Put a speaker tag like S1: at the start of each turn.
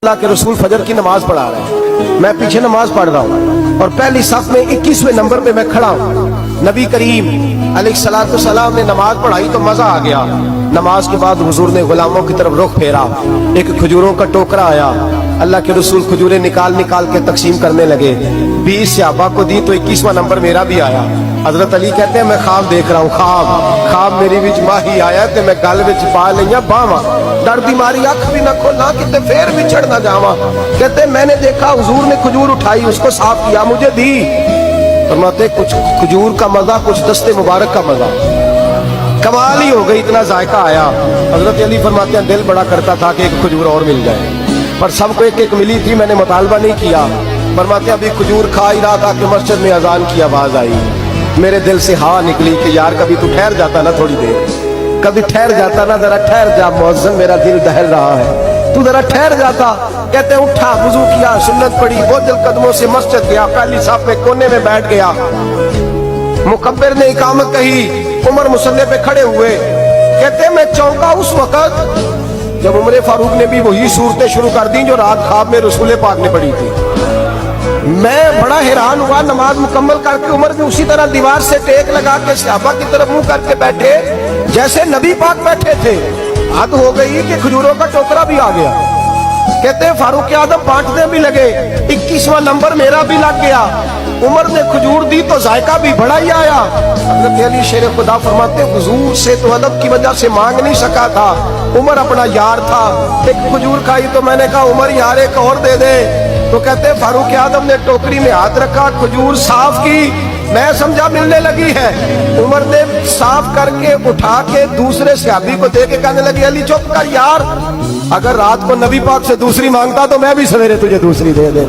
S1: अल्लाह के रसूल फजर की नमाज पढ़ा रहे हैं, मैं पीछे नमाज पढ़ रहा हूँ और पहली सफ में 21वें नंबर पे मैं खड़ा हूँ। नबी करीम अलैहिस्सलाम ने नमाज पढ़ाई तो मजा आ गया। नमाज के बाद हुजूर ने गुलामों की तरफ रुख फेरा, एक खजूरों का टोकरा आया, अल्लाह के रसूल खजूरें निकाल निकाल के तकसीम करने लगे। 20 सहाबा को दी तो 21वां नंबर मेरा भी आया। हजरत अली कहते हैं मैं ख्वाब देख रहा हूँ, ख्वाब मेरी विच माही आया ते मैं गल विच पा लिया बावा, डर दी मारी अख भी न खोला कि फिर बिछड़ न जावा। कहते मैंने देखा हुजूर ने खजूर उठाई, उसको साफ किया, मुझे दी। फरमाते कुछ खजूर का मजा, कुछ दस्ते मुबारक का मजा, कमाल ही हो गई, इतना जायका आया। हजरत अली फरमाते हैं दिल बड़ा करता था कि एक खजूर और मिल जाए, पर सबको एक एक मिली थी, मैंने मुतालबा नहीं किया। फरमाते अभी खजूर खा ही रहा था कि मस्जिद में अजान की आवाज आई। मेरे दिल से हाँ निकली कि यार कभी तू ठहर जाता ना, थोड़ी देर कभी ठहर जाता ना, जरा ठहर जा मुअज्जिन, मेरा दिल दहल रहा है, तू जरा ठहर जाता। कहते उठा, वुजू किया, सुन्नत पढ़ी, बोझल कदमों से मस्जिद गया, पहली साफ में कोने में बैठ गया। मुकब्बिर ने इकामत कही, उमर मुसल्ले पे खड़े हुए। कहते मैं चौंका उस वक्त जब उमर फारूक ने भी वही सूरतें शुरू कर दी जो रात ख्वाब में रसूल पाक ने पढ़ी थी। मैं बड़ा हैरान हुआ। नमाज मुकम्मल करके उमर भी उसी तरह दीवार से टेक लगा के सहाबा की तरफ मुंह करके बैठे जैसे नबी पाक बैठे थे। हद हो गई कि खजूरों का टोकरा भी आ गया। कहते फारूक आदम बांटने भी लगे, 21वां नंबर मेरा भी लग गया। उमर ने खजूर दी तो जायका भी बड़ा ही आया। हज़रत अली शेर खुदा फरमाते हुजूर से तो अदब की वजह से मांग नहीं सका था, उमर अपना यार था। एक खजूर खाई तो मैंने कहा उमर यार एक और दे दे। तो कहते फारूक आदम ने टोकरी में हाथ रखा, खजूर साफ की, मैं समझा मिलने लगी है। उमर ने साफ करके उठा के दूसरे सहाबी को दे के कहने लगी अली चुप कर यार, अगर रात को नबी पाक से दूसरी मांगता तो मैं भी सवेरे तुझे दूसरी दे दे।